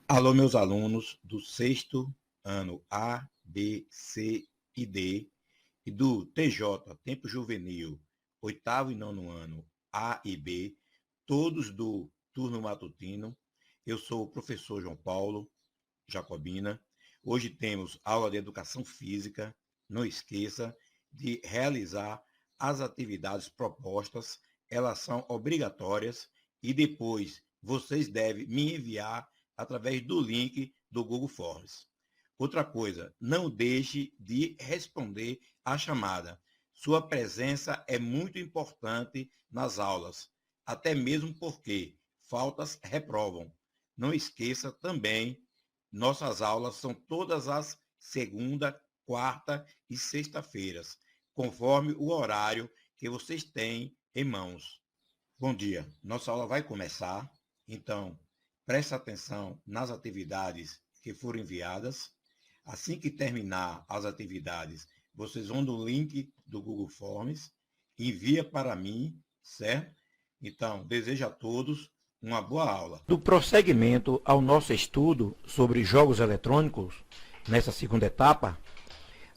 Alô, meus alunos do sexto ano A, B, C e D e do TJ, Tempo Juvenil, oitavo e nono ano A e B, todos do turno matutino. Eu sou o professor João Paulo Jacobina. Hoje temos aula de Educação Física. Não esqueça de realizar as atividades propostas. Elas são obrigatórias e depois vocês devem me enviar através do link do Google Forms. Outra coisa, não deixe de responder à chamada. Sua presença é muito importante nas aulas, até mesmo porque faltas reprovam. Não esqueça também, nossas aulas são todas as segunda, quarta e sexta-feiras, conforme o horário que vocês têm em mãos. Bom dia, nossa aula vai começar, então preste atenção nas atividades que foram enviadas. Assim que terminar as atividades, vocês vão no link do Google Forms, envia para mim, certo? Então, desejo a todos uma boa aula. Do prosseguimento ao nosso estudo sobre jogos eletrônicos, nessa segunda etapa,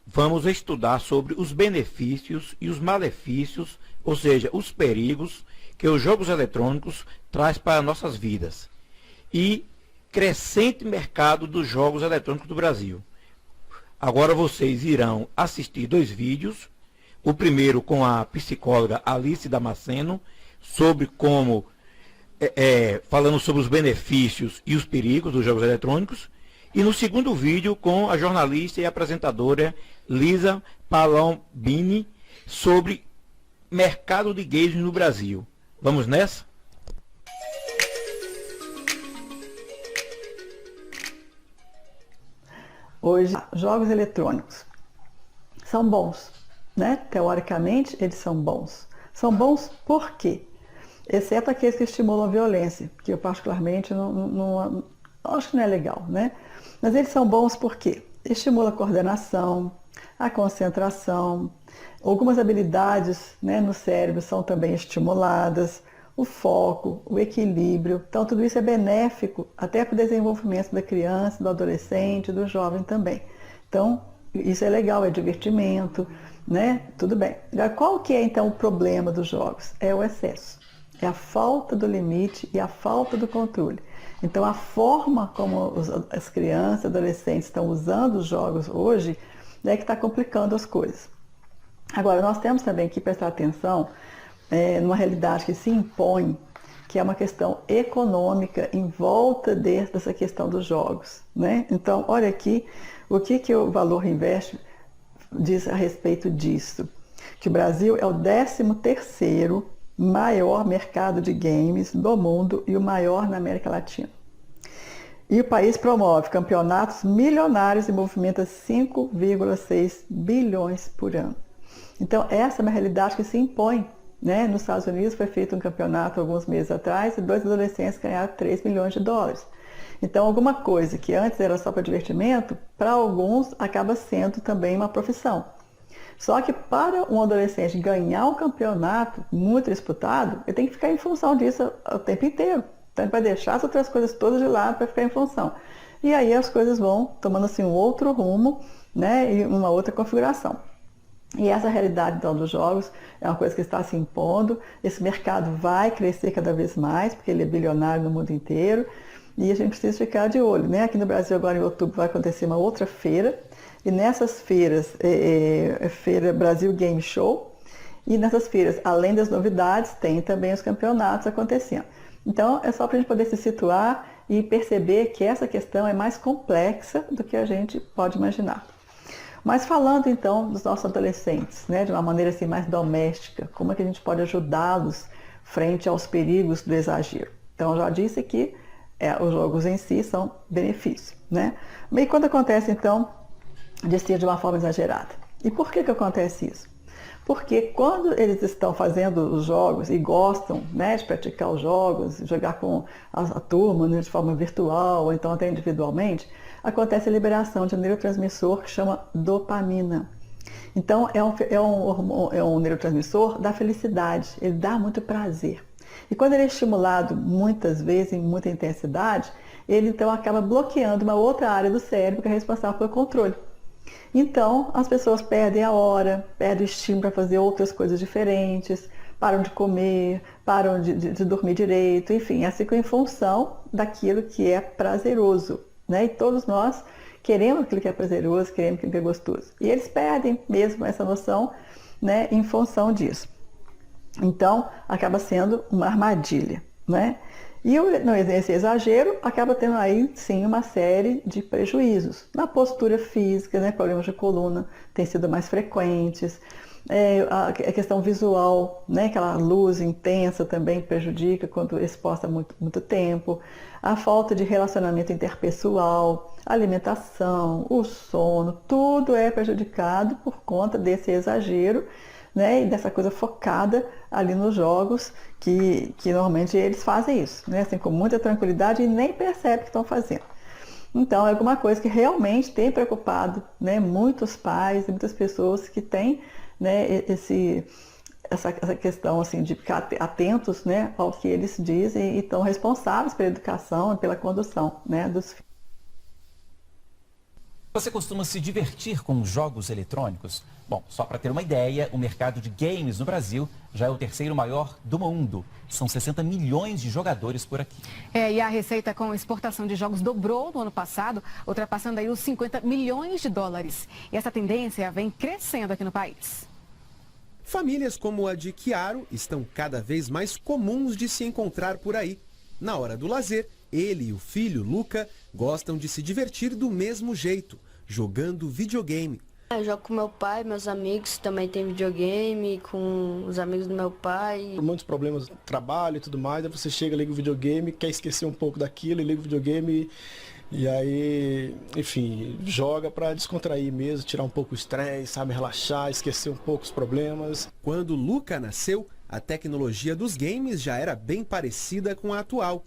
vamos estudar sobre os benefícios e os malefícios, ou seja, os perigos que os jogos eletrônicos traz para nossas vidas e crescente mercado dos jogos eletrônicos do Brasil. Agora vocês irão assistir 2 vídeos, o primeiro com a psicóloga Alice Damasceno, sobre como, falando sobre os benefícios e os perigos dos jogos eletrônicos, e no segundo vídeo com a jornalista e apresentadora Lisa Palombini, sobre mercado de games no Brasil. Vamos nessa? Hoje, jogos eletrônicos são bons, né? Teoricamente, eles são bons. São bons por quê? Exceto aqueles que estimulam a violência, que eu particularmente não acho que não é legal, né? Mas eles são bons porque estimula a coordenação, a concentração, algumas habilidades, né, no cérebro são também estimuladas, o foco, o equilíbrio. Então, tudo isso é benéfico até para o desenvolvimento da criança, do adolescente, do jovem também. Então, isso é legal, é divertimento, né? Tudo bem. Agora, qual que é, então, o problema dos jogos? É o excesso. É a falta do limite e a falta do controle. Então, a forma como as crianças e adolescentes estão usando os jogos hoje é que está complicando as coisas. Agora, nós temos também que prestar atenção numa realidade que se impõe, que é uma questão econômica em volta dessa questão dos jogos, né? Então, olha aqui o que o Valor Invest diz a respeito disso. Que o Brasil é o 13º maior mercado de games do mundo e o maior na América Latina. E o país promove campeonatos milionários e movimenta 5,6 bilhões por ano. Então, essa é uma realidade que se impõe, né? Nos Estados Unidos foi feito um campeonato alguns meses atrás e 2 adolescentes ganharam 3 milhões de dólares. Então, alguma coisa que antes era só para divertimento, para alguns acaba sendo também uma profissão. Só que para um adolescente ganhar um campeonato muito disputado, ele tem que ficar em função disso o tempo inteiro. Então, ele vai deixar as outras coisas todas de lado para ficar em função. E aí as coisas vão tomando assim um outro rumo, né? E uma outra configuração. E essa realidade, então, dos jogos é uma coisa que está se impondo. Esse mercado vai crescer cada vez mais, porque ele é bilionário no mundo inteiro. E a gente precisa ficar de olho, né? Aqui no Brasil, agora em outubro, vai acontecer uma outra feira. E nessas feiras, Feira Brasil Game Show. E nessas feiras, além das novidades, tem também os campeonatos acontecendo. Então, é só para a gente poder se situar e perceber que essa questão é mais complexa do que a gente pode imaginar. Mas falando então dos nossos adolescentes, né, de uma maneira assim mais doméstica, como é que a gente pode ajudá-los frente aos perigos do exagero? Então, eu já disse que os jogos em si são benefícios, né? E quando acontece então de ser de uma forma exagerada? E por que acontece isso? Porque quando eles estão fazendo os jogos e gostam, né, de praticar os jogos, jogar com a turma, né, de forma virtual ou então até individualmente, acontece a liberação de um neurotransmissor que chama dopamina. Então, é um neurotransmissor da felicidade, ele dá muito prazer. E quando ele é estimulado muitas vezes, em muita intensidade, ele então acaba bloqueando uma outra área do cérebro que é responsável pelo controle. Então, as pessoas perdem a hora, perdem o estímulo para fazer outras coisas diferentes, param de comer, param de dormir direito, enfim, assim ficam em função daquilo que é prazeroso, né? E todos nós queremos aquilo que é prazeroso, queremos aquilo que é gostoso. E eles perdem mesmo essa noção, né, em função disso. Então, acaba sendo uma armadilha, né? E esse exagero acaba tendo aí, sim, uma série de prejuízos. Na postura física, né, problemas de coluna têm sido mais frequentes. A questão visual, né, aquela luz intensa também prejudica quando exposta há muito tempo. A falta de relacionamento interpessoal, a alimentação, o sono, tudo é prejudicado por conta desse exagero, né, e dessa coisa focada ali nos jogos, que normalmente eles fazem isso, né, assim, com muita tranquilidade e nem percebem que estão fazendo. Então, é alguma coisa que realmente tem preocupado, né, muitos pais e muitas pessoas que têm, né, essa questão assim, de ficar atentos, né, ao que eles dizem e estão responsáveis pela educação e pela condução, né, dos filhos. Você costuma se divertir com jogos eletrônicos? Bom, só para ter uma ideia, o mercado de games no Brasil já é o terceiro maior do mundo. São 60 milhões de jogadores por aqui. E a receita com exportação de jogos dobrou no ano passado, ultrapassando aí os 50 milhões de dólares. E essa tendência vem crescendo aqui no país. Famílias como a de Chiaro estão cada vez mais comuns de se encontrar por aí. Na hora do lazer, ele e o filho, Luca, gostam de se divertir do mesmo jeito, jogando videogame. Eu jogo com meu pai, meus amigos também tem videogame, com os amigos do meu pai. Por muitos problemas do trabalho e tudo mais, aí você chega, liga o videogame, quer esquecer um pouco daquilo, liga o videogame e aí, enfim, joga para descontrair mesmo, tirar um pouco o estresse, sabe, relaxar, esquecer um pouco os problemas. Quando Luca nasceu, a tecnologia dos games já era bem parecida com a atual.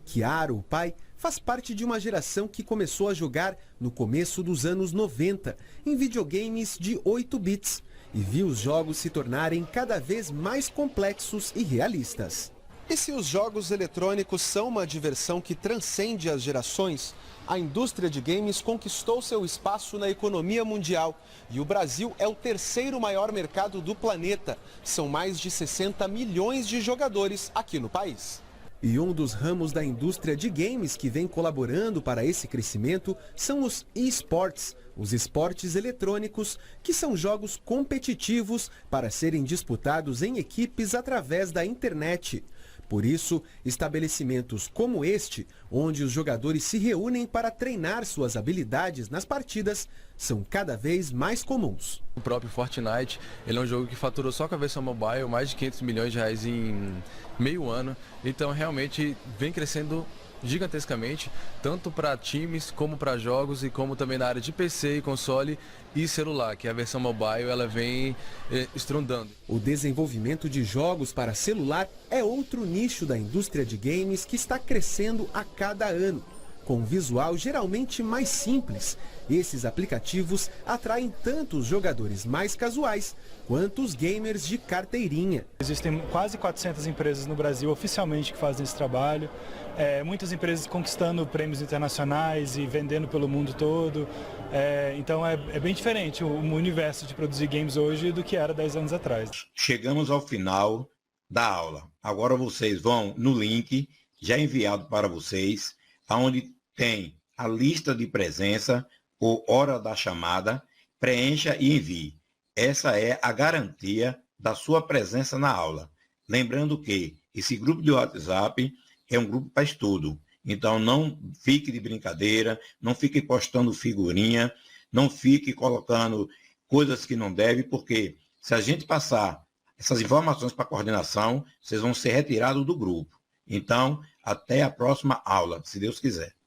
Chiaro, o pai, faz parte de uma geração que começou a jogar no começo dos anos 90, em videogames de 8 bits, e viu os jogos se tornarem cada vez mais complexos e realistas. E se os jogos eletrônicos são uma diversão que transcende as gerações, a indústria de games conquistou seu espaço na economia mundial e o Brasil é o terceiro maior mercado do planeta. São mais de 60 milhões de jogadores aqui no país. E um dos ramos da indústria de games que vem colaborando para esse crescimento são os esportes, os esportes eletrônicos, que são jogos competitivos para serem disputados em equipes através da internet. Por isso, estabelecimentos como este, onde os jogadores se reúnem para treinar suas habilidades nas partidas, são cada vez mais comuns. O próprio Fortnite, ele é um jogo que faturou só com a versão mobile mais de 500 milhões de reais em meio ano. Então, realmente, vem crescendo gigantescamente, tanto para times, como para jogos e como também na área de PC e console e celular, que a versão mobile ela vem estrondando. O desenvolvimento de jogos para celular é outro nicho da indústria de games que está crescendo a cada ano. Com um visual geralmente mais simples, esses aplicativos atraem tanto os jogadores mais casuais quanto os gamers de carteirinha. Existem quase 400 empresas no Brasil oficialmente que fazem esse trabalho. Muitas empresas conquistando prêmios internacionais e vendendo pelo mundo todo. Então é bem diferente o universo de produzir games hoje do que era 10 anos atrás. Chegamos ao final da aula. Agora vocês vão no link já enviado para vocês, onde tem a lista de presença ou hora da chamada, preencha e envie. Essa é a garantia da sua presença na aula. Lembrando que esse grupo de WhatsApp é um grupo para estudo. Então não fique de brincadeira, não fique postando figurinha, não fique colocando coisas que não deve, porque se a gente passar essas informações para a coordenação, vocês vão ser retirados do grupo. Então, até a próxima aula, se Deus quiser.